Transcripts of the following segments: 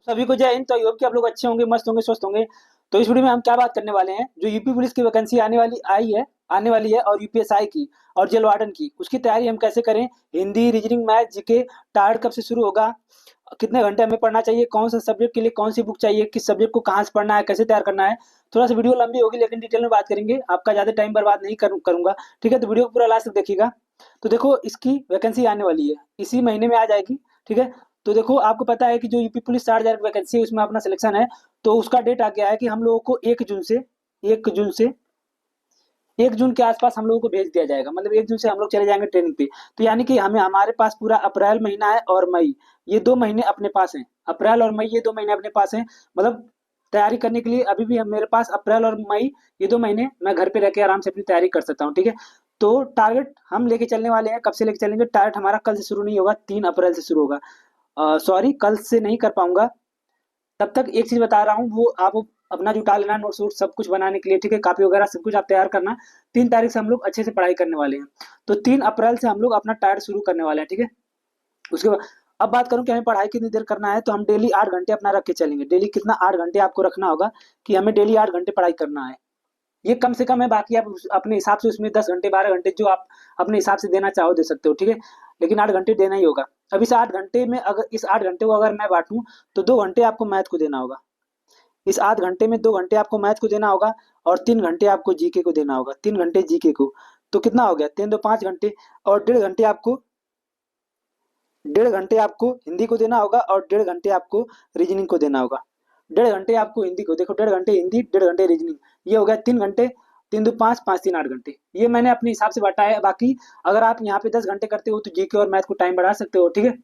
सभी को जय हिंद। तो आई होप कि आप लोग अच्छे होंगे, मस्त होंगे, स्वस्थ होंगे। तो इस वीडियो में हम क्या बात करने वाले हैं, जो यूपी पुलिस की वैकेंसी आने वाली है और यूपीएसआई की और जेल वार्डन की, उसकी तैयारी हम कैसे करें। Hindi, reasoning, math, GK, tarred कब से शुरू होगा, कितने घंटे हमें पढ़ना चाहिए, कौन सा सब्जेक्ट के लिए कौन सी बुक चाहिए, किस सब्जेक्ट को कहाँ से पढ़ना है, कैसे तैयार करना है। थोड़ा सा वीडियो लंबी होगी लेकिन डिटेल में बात करेंगे, आपका ज़्यादा टाइम बर्बाद नहीं करूंगा। ठीक है, तो वीडियो को पूरा लास्ट तक देखिएगा। तो देखो, इसकी वैकेंसी आने वाली है, इसी महीने में आ जाएगी। ठीक है, तो देखो, आपको पता है कि जो यूपी पुलिस 60,000 वैकेंसी है उसमें अपना सिलेक्शन है। तो उसका डेट आ गया है कि हम लोगों को 1 जून के आसपास हम लोगों को भेज दिया जाएगा। मतलब 1 जून से हम लोग चले जाएंगे ट्रेनिंग पे। तो यानी कि हमारे पास पूरा अप्रैल महीना है और मई, ये 2 महीने अपने पास हैं। अप्रैल और मई ये 2 महीने अपने पास हैं। मतलब तैयारी करने के लिए अभी भी मेरे पास अप्रैल और मई, ये 2 महीने मैं घर पे रह के आराम से अपनी तैयारी कर सकता हूँ। ठीक है, तो टारगेट हम लेके चलने वाले हैं। कब से लेके चलेंगे? टारगेट हमारा कल से शुरू नहीं होगा, 3 अप्रैल से शुरू होगा। सॉरी, कल से नहीं कर पाऊंगा। तब तक एक चीज बता रहा हूँ, वो आप अपना जुटा लेना, नोट्स वोट्स सब कुछ बनाने के लिए। ठीक है, कॉपी वगैरह सब कुछ आप तैयार करना। 3 तारीख से हम लोग अच्छे से पढ़ाई करने वाले हैं। तो 3 अप्रैल से हम लोग अपना टायर शुरू करने वाले हैं। ठीक है, उसके बाद अब बात करूं कि हमें पढ़ाई कितनी देर करना है, तो हम डेली 8 घंटे अपना रख के चलेंगे। डेली कितना? 8 घंटे आपको रखना होगा कि हमें डेली 8 घंटे पढ़ाई करना है। ये कम से कम है, बाकी आप अपने हिसाब से उसमें 10 घंटे 12 घंटे जो आप अपने हिसाब से देना चाहो दे सकते हो। ठीक है, लेकिन 8 घंटे देना ही होगा। अब इस 8 घंटे में, अगर इस 8 घंटे को अगर मैं बांटूं, तो 2 घंटे आपको मैथ को देना होगा। इस 8 घंटे में 2 घंटे आपको मैथ को देना होगा और 3 घंटे आपको जीके को देना होगा। 3 घंटे जीके को, तो कितना हो गया? 3 2 5 घंटे। और 1.5 घंटे आपको हिंदी को देना होगा और 1.5 घंटे आपको रीजनिंग को देना होगा। 1.5 घंटे आपको हिंदी को, देखो, 1.5 घंटे हिंदी, 1.5 घंटे रीजनिंग, ये हो गया 3 घंटे। 3 2 5, 5 3 8 घंटे, ये मैंने अपने हिसाब से बांटा है। बाकी अगर आप यहाँ पे 10 घंटे करते हो तो जीके और मैथ को टाइम बढ़ा सकते हो। ठीक है,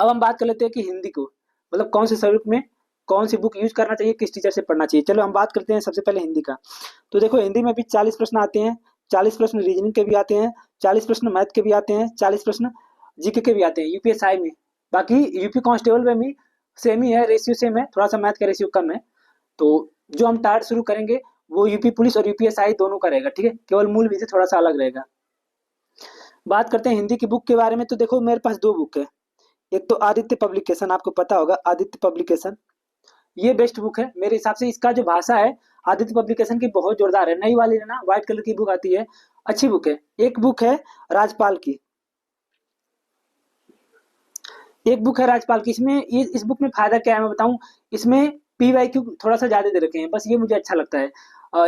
अब हम बात कर लेते हैं कि हिंदी को, मतलब कौन से सब्जेक्ट में कौन सी बुक यूज करना चाहिए, किस टीचर से पढ़ना चाहिए। चलो हम बात करते हैं सबसे पहले हिंदी का। तो देखो, हिंदी में भी 40 प्रश्न आते हैं। 40 प्रश्न रीजनिंग के भी आते हैं, 40 प्रश्न मैथ के भी आते हैं, 40 प्रश्न जीके के भी आते हैं यूपीएसआई में। बाकी यूपी कांस्टेबल में भी सेम ही है, रेशियो सेम है, थोड़ा सा मैथ का रेशियो कम है। तो जो हम टायर शुरू करेंगे वो यूपी पुलिस और यूपीएसआई दोनों का रहेगा। ठीक है, केवल मूल विषय थोड़ा सा अलग रहेगा। बात करते हैं हिंदी की बुक के बारे में। तो देखो, मेरे पास 2 बुक है। एक तो आदित्य पब्लिकेशन, आपको पता होगा आदित्य पब्लिकेशन, ये बेस्ट बुक है मेरे हिसाब से। इसका जो भाषा है आदित्य पब्लिकेशन की बहुत जोरदार है। नई वाली है ना, व्हाइट कलर की बुक आती है, अच्छी बुक है। एक बुक है राजपाल की, एक बुक है राजपाल की। इसमें इस बुक में फायदा क्या है मैं बताऊं। इसमें पीवाईक्यू थोड़ा सा ज्यादा दे रखे हैं, बस ये मुझे अच्छा लगता है।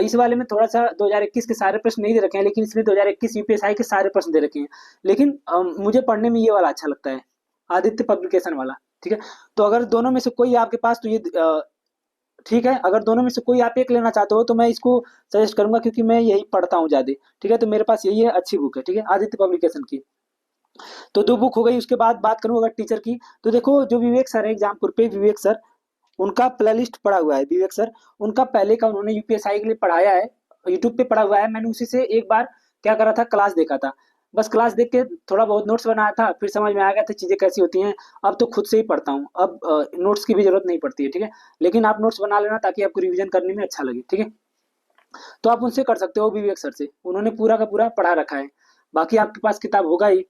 इस वाले में थोड़ा सा 2021 के सारे प्रश्न नहीं दे रखे हैं, लेकिन इसमें 2021 यूपीएसआई के सारे प्रश्न दे रखे हैं। लेकिन मुझे पढ़ने में ये वाला अच्छा लगता है, आदित्य पब्लिकेशन वाला। ठीक है, तो अगर दोनों में से कोई आपके पास, तो ये ठीक है, अगर दोनों में से कोई आप एक लेना चाहते हो तो मैं इसको सजेस्ट करूंगा, क्योंकि मैं यही पढ़ता हूँ ज्यादा। ठीक है, तो मेरे पास यही है, अच्छी बुक है। ठीक है, आदित्य पब्लिकेशन की। तो 2 बुक हो गई। उसके बाद बात करूं अगर टीचर की, तो देखो, जो विवेक सर है एग्जामपुर पे, विवेक सर, उनका प्ले लिस्ट पड़ा हुआ है। विवेक सर, उनका पहले का उन्होंने यूपीएसआई के लिए पढ़ाया है, यूट्यूब पे पढ़ा हुआ है। मैंने उसी से एक बार क्या करा था, क्लास देखा था। बस क्लास देख के थोड़ा बहुत नोट्स बनाया था, फिर समझ में आ गया था चीजें कैसी होती हैं। अब तो खुद से ही पढ़ता हूँ, अब नोट्स की भी जरूरत नहीं पड़ती है। ठीक है, लेकिन आप नोट्स बना लेना ताकि आपको रिवीजन करने में अच्छा लगे। ठीक है, तो आप उनसे कर सकते हो, विवेक सर से, उन्होंने पूरा का पूरा पढ़ा रखा है। बाकी आपके पास किताब होगा ही।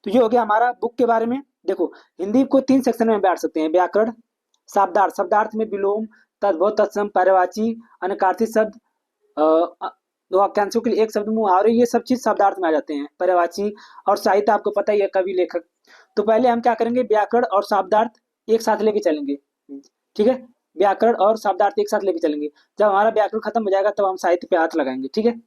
तो ये हो गया हमारा बुक के बारे में। देखो, हिंदी को 3 सेक्शन में बांट सकते हैं: व्याकरण, शब्दार्थ, शब्दार्थ में विलोम, तद्भव, तत्सम, पर्यायवाची, अनर्थक शब्द, दो वाक्यांशों के लिए एक शब्द, मुहावरे, ये सब चीज शब्दार्थ में आ जाते हैं। पर्यायवाची और साहित्य आपको पता ही है, कवि लेखक। तो पहले हम क्या करेंगे, व्याकरण और शब्दार्थ एक साथ लेके चलेंगे। ठीक है, व्याकरण और शब्दार्थ एक साथ लेके चलेंगे। जब हमारा व्याकरण खत्म हो जाएगा तब हम साहित्य पे हाथ लगाएंगे। ठीक है,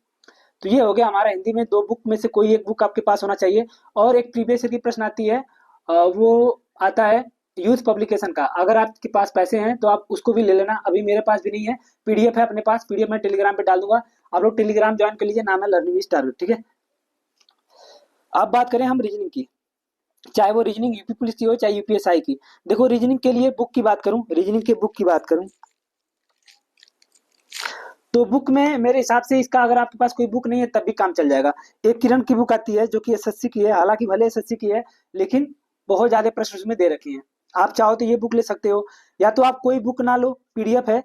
तो ये हो गया हमारा हिंदी में। 2 बुक में से कोई एक बुक आपके पास होना चाहिए। और एक प्रीवियस ईयर की प्रश्न आती है, वो आता है यूथ पब्लिकेशन का। अगर आपके पास पैसे हैं तो आप उसको भी ले लेना, अभी मेरे पास भी नहीं है। पीडीएफ है अपने पास, पीडीएफ मैं टेलीग्राम पे डाल दूंगा, आप लोग टेलीग्राम ज्वाइन कर लीजिए, नाम है लर्निंग विद टारगेट। ठीक है, अब बात करें हम रीजनिंग की, चाहे वो रीजनिंग यूपी पुलिस की हो चाहे यूपीएसआई की। देखो, रीजनिंग के लिए बुक की बात करूं, रीजनिंग के बुक की बात करूं, तो बुक में मेरे हिसाब से इसका, अगर आपके पास कोई बुक नहीं है तब भी काम चल जाएगा। एक किरण की बुक आती है जो कि एसएससी की है, हालांकि भले एसएससी की है लेकिन बहुत ज्यादा प्रश्न उसमें दे रखे हैं। आप चाहो तो ये बुक ले सकते हो, या तो आप कोई बुक ना लो, पीडीएफ है।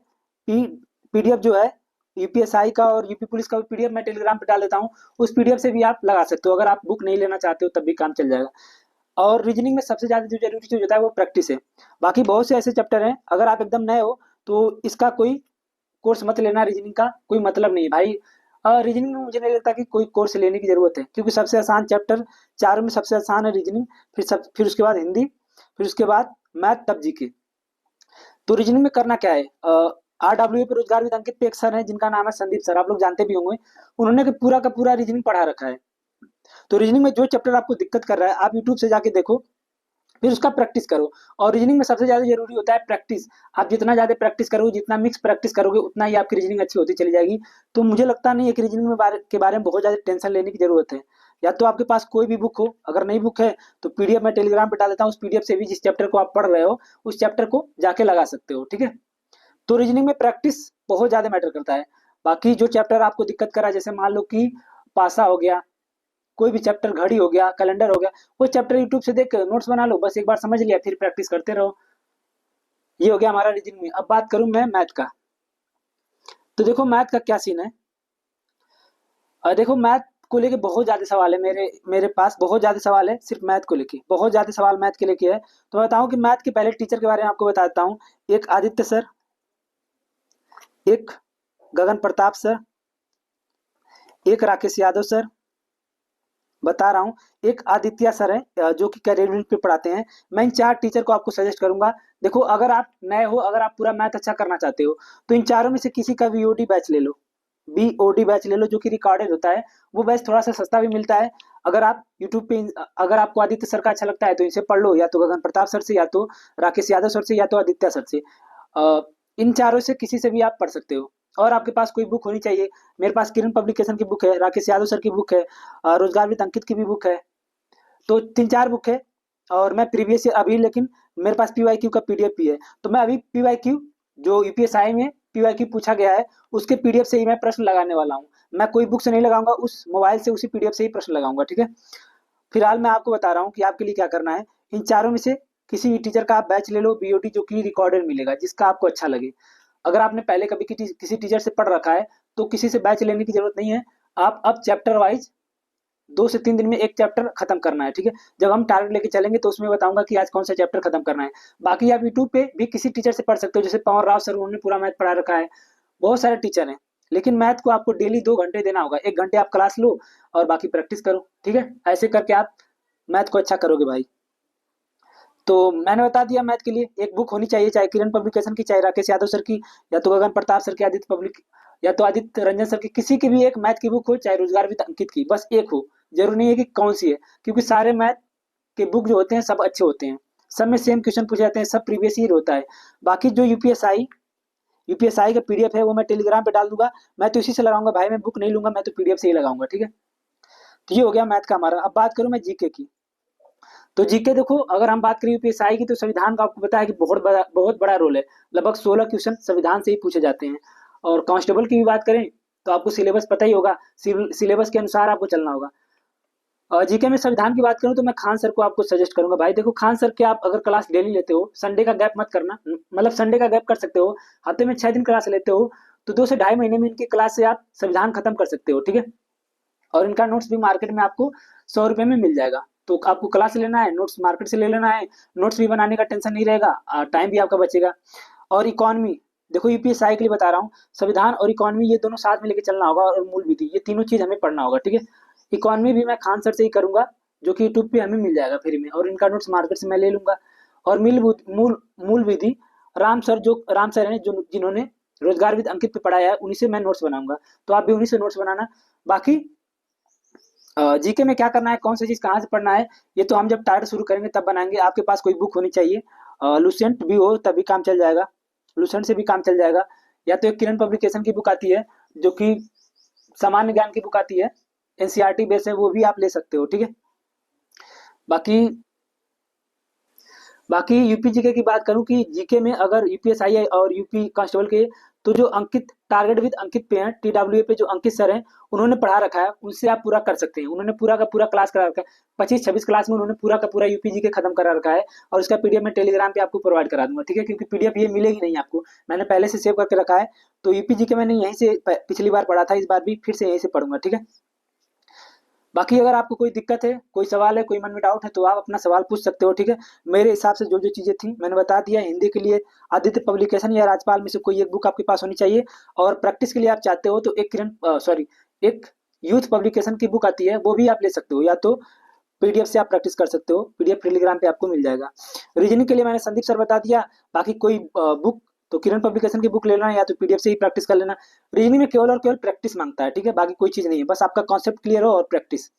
पीडीएफ जो है यूपीएसआई का और यूपी पुलिस का पीडीएफ मैं टेलीग्राम पे डाल देता हूँ, उस पीडीएफ से भी आप लगा सकते हो। अगर आप बुक नहीं लेना चाहते हो तब भी काम चल जाएगा। और रीजनिंग में सबसे ज़्यादा जो जरूरी चीज़ होता है वो प्रैक्टिस है। बाकी बहुत से ऐसे चैप्टर हैं, अगर आप एकदम नए हो तो इसका कोई कोर्स मत लेना, रीजनिंग का कोई मतलब नहीं है भाई। रीजनिंग में मुझे नहीं लगता कि कोई कोर्स लेने की जरूरत है, क्योंकि सबसे आसान चैप्टर चारों में सबसे आसान है रीजनिंग, फिर उसके बाद हिंदी, फिर उसके बाद मैथ, तब जीके। तो रीजनिंग में करना क्या है, RWA पे रोजगार विद अंकित पे एक सर है जिनका नाम है संदीप सर, आप लोग जानते भी होंगे। उन्होंने कि पूरा का पूरा रीजनिंग पढ़ा रखा है। तो रीजनिंग में जो चैप्टर आपको दिक्कत कर रहा है आप यूट्यूब से जाके देखो, फिर उसका प्रैक्टिस करो। और रीजनिंग में सबसे ज्यादा जरूरी होता है प्रैक्टिस। आप जितना ज्यादा प्रैक्टिस करोगे, जितना मिक्स प्रैक्टिस करोगे, उतना ही आपकी रीजनिंग अच्छी होती चली जाएगी। तो मुझे लगता नहीं है कि रीजनिंग के बारे में बहुत ज्यादा टेंशन लेने की जरूरत है। या तो आपके पास कोई भी बुक हो, अगर नई बुक है तो पीडीएफ मैं टेलीग्राम पे डाल देता हूँ, उस पीडीएफ से भी जिस चैप्टर को आप पढ़ रहे हो उस चैप्टर को जाके लगा सकते हो, ठीक है। तो रीजनिंग में प्रैक्टिस बहुत ज्यादा मैटर करता है। बाकी जो चैप्टर आपको दिक्कत कर रहा है, जैसे मान लो कि पासा हो गया, कोई भी चैप्टर, घड़ी हो गया, कैलेंडर हो गया, वो चैप्टर यूट्यूब से देख नोट्स बना लो, बस एक बार समझ लिया फिर प्रैक्टिस करते रहो। ये हो गया हमारा रीजनिंग में। अब बात करूं मैं मैथ का, तो देखो मैथ का क्या सीन है। देखो मैथ को लेके बहुत ज्यादा सवाल है, मेरे मेरे पास बहुत ज्यादा सवाल है सिर्फ मैथ को लेके, बहुत ज्यादा सवाल मैथ के लेके है। तो मैं बताऊं कि मैथ के पहले टीचर के बारे में आपको बताता हूँ। एक आदित्य सर, एक गगन प्रताप सर, एक राकेश यादव सर, बता रहा हूँ, एक आदित्य सर है जो कि कैरियर पे पढ़ाते हैं। मैं इन चार टीचर को आपको सजेस्ट करूंगा। देखो अगर आप नए हो, अगर आप पूरा मैथ अच्छा करना चाहते हो, तो इन चारों में से किसी का बीओडी बैच ले लो, बीओडी बैच ले लो, जो कि रिकॉर्डेड होता है। वो बैच थोड़ा सा सस्ता भी मिलता है। अगर आप यूट्यूब पे अगर आपको आदित्य सर का अच्छा लगता है तो इनसे पढ़ लो, या तो गगन प्रताप सर से, या तो राकेश यादव सर से, या तो आदित्य सर से। इन चारों से किसी से भी आप पढ़ सकते हो। और आपके पास कोई बुक होनी चाहिए। मेरे पास किरण पब्लिकेशन की बुक है, राकेश यादव सर की बुक है, रोजगार विद अंकित की भी बुक है। तो तीन चार बुक है। और मैं प्रीवियस अभी, लेकिन मेरे पास पीवाईक्यू का पीडीएफ भी है। तो मैं अभी पीवाईक्यू जो यूपीएसआई में पीवाईक्यू पूछा गया है उसके पीडीएफ से ही मैं प्रश्न लगाने वाला हूँ। मैं कोई बुक से नहीं लगाऊंगा, उस मोबाइल से उसी पीडीएफ से ही प्रश्न लगाऊंगा, ठीक है। फिलहाल मैं आपको बता रहा हूँ कि आपके लिए क्या करना है। इन चारों में से किसी भी टीचर का आप बैच ले लो, बीओटी, जो कि रिकॉर्डेड मिलेगा, जिसका आपको अच्छा लगे। अगर आपने पहले कभी किसी टीचर से पढ़ रखा है तो किसी से बैच लेने की जरूरत नहीं है। आप अब चैप्टर वाइज 2 से 3 दिन में एक चैप्टर खत्म करना है, ठीक है। जब हम टारगेट लेके चलेंगे तो उसमें बताऊंगा कि आज कौन सा चैप्टर खत्म करना है। बाकी आप यूट्यूब पे भी किसी टीचर से पढ़ सकते हो, जैसे पवन राव सर, उन्होंने पूरा मैथ पढ़ा रखा है। बहुत सारे टीचर हैं, लेकिन मैथ को आपको डेली 2 घंटे देना होगा। 1 घंटे आप क्लास लो और बाकी प्रैक्टिस करो, ठीक है। ऐसे करके आप मैथ को अच्छा करोगे भाई। तो मैंने बता दिया, मैथ के लिए एक बुक होनी चाहिए, चाहे किरण पब्लिकेशन की, चाहे राकेश यादव सर की, या तो गगन प्रताप सर की, आदित्य पब्लिक, या तो आदित्य रंजन सर की, किसी की भी एक मैथ की बुक हो, चाहे रोजगार विद अंकित की, बस एक हो। जरूरी नहीं है कि कौन सी है, क्योंकि सारे मैथ के बुक जो होते हैं सब अच्छे होते हैं। सब में सेम क्वेश्चन पूछे जाते हैं, सब प्रीवियस ईयर होता है। बाकी जो यूपीएसआई का पीडीएफ है वो मैं टेलीग्राम पे डाल दूंगा। मैं तो इसी से लगाऊंगा भाई, मैं बुक नहीं लूंगा, मैं तो पीडीएफ से ही लगाऊंगा, ठीक है। तो ये हो गया मैथ का हमारा। अब बात करूं मैं जीके की। तो जीके देखो, अगर हम बात करें यूपीएसआई की, तो संविधान का आपको पता है कि बहुत बड़ा रोल है। लगभग 16 क्वेश्चन संविधान से ही पूछे जाते हैं। और कांस्टेबल की भी बात करें तो आपको सिलेबस पता ही होगा, सिलेबस के अनुसार आपको चलना होगा। और जीके में संविधान की बात करूं तो मैं खान सर को आपको सजेस्ट करूंगा भाई। देखो खान सर के आप अगर क्लास डेली लेते हो, संडे का गैप मत करना, मतलब संडे का गैप कर सकते हो, हफ्ते में 6 दिन क्लास लेते हो, तो 2 से ढाई महीने में इनकी क्लास से आप संविधान खत्म कर सकते हो, ठीक है। और इनका नोट्स भी मार्केट में आपको 100 रुपये में मिल जाएगा। तो आपको क्लास से लेना है, नोट्स मार्केट से ले लेना है, नोट्स भी बनाने का टेंशन नहीं रहेगा, टाइम भी आपका बचेगा। और इकोनॉमी, देखो यूपीएसआई के लिए बता रहा हूँ, संविधान और इकोनॉमी ये दोनों साथ में लेके चलना होगा, और मूल विधि, ये तीनों चीज हमें पढ़ना होगा, ठीक है। इकोनॉमी भी मैं खान सर से ही करूंगा, जो कि यूट्यूब पे हमें मिल जाएगा फ्री में, और इनका नोट्स मार्केट से मैं ले लूंगा। और मूल विधि राम सर हैं जो जिन्होंने रोजगार विद अंकित पे पढ़ाया है, उन्हीं से मैं नोट्स बनाऊंगा। तो आप भी उन्हीं से नोट्स बनाना। बाकी जीके में क्या करना है, कौन सी चीज कहाँ से पढ़ना है, ये तो हम जब टारगेट शुरू करेंगे तब बनाएंगे। आपके पास कोई बुक होनी चाहिए, लुसेंट भी हो तभी काम चल जाएगा, लुसेंट से भी काम चल जाएगा। या तो एक किरण पब्लिकेशन की बुक आती है जो कि सामान्य ज्ञान की बुक आती है, एनसीईआरटी बेस है, वो भी आप ले सकते हो, ठीक है। बाकी बाकी यूपी जीके की बात करूं कि जीके में अगर यूपीएसआई और यूपी कांस्टेबल के, तो जो अंकित टारगेट विद अंकित पे हैं, टीडब्ल्यू पे जो अंकित सर हैं, उन्होंने पढ़ा रखा है, उनसे आप पूरा कर सकते हैं। उन्होंने पूरा का पूरा क्लास करा रखा है, 25-26 क्लास में उन्होंने पूरा का पूरा यूपी जीके खत्म करा रखा है। और उसका पीडीएफ मैं टेलीग्राम पे आपको प्रोवाइड करा दूंगा, ठीक है, क्योंकि पीडीएफ ये मिलेगी नहीं आपको, मैंने पहले से सेव करके रखा है। तो यूपी जीके मैंने यहीं से पिछली बार पढ़ा था, इस बार भी फिर से यहीं से पढ़ूंगा, ठीक है। बाकी अगर आपको कोई दिक्कत है, कोई सवाल है, कोई मन में डाउट है, तो आप अपना सवाल पूछ सकते हो, ठीक है। मेरे हिसाब से जो जो चीज़ें थी मैंने बता दिया। हिंदी के लिए आदित्य पब्लिकेशन या राजपाल में से कोई एक बुक आपके पास होनी चाहिए। और प्रैक्टिस के लिए आप चाहते हो तो एक एक यूथ पब्लिकेशन की बुक आती है, वो भी आप ले सकते हो, या तो पीडीएफ से आप प्रैक्टिस कर सकते हो, पीडीएफ टेलीग्राम पे आपको मिल जाएगा। रीजनिंग के लिए मैंने संदीप सर बता दिया। बाकी कोई बुक तो किरण पब्लिकेशन की बुक ले लेना, या तो पीडीएफ से ही प्रैक्टिस कर लेना। रीजनिंग में केवल और केवल प्रैक्टिस मांगता है, ठीक है, बाकी कोई चीज़ नहीं है, बस आपका कॉन्सेप्ट क्लियर हो और प्रैक्टिस।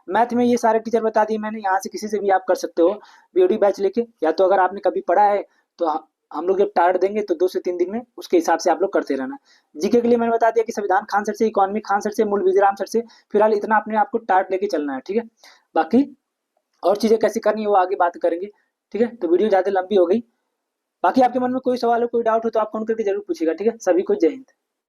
मैथ में ये सारे टीचर बता दिए मैंने, यहाँ से किसी से भी आप कर सकते हो बीओडी बैच लेके, या तो अगर आपने कभी पढ़ा है तो हम लोग जब टारगेट देंगे तो 2 से 3 दिन में उसके हिसाब से आप लोग करते रहना। जीके के लिए मैंने बता दिया कि संविधान खान सर से, इकोनॉमी खान सर से, मूल विजयराम सर से, फिलहाल इतना अपने आपको टारगेट लेके चलना है, ठीक है। बाकी और चीज़ें कैसे करनी है वो आगे बात करेंगे, ठीक है। तो वीडियो ज़्यादा लंबी हो गई। बाकी आपके मन में कोई सवाल हो, कोई डाउट हो तो आप फोन करके जरूर पूछिएगा, ठीक है। सभी को जय हिंद।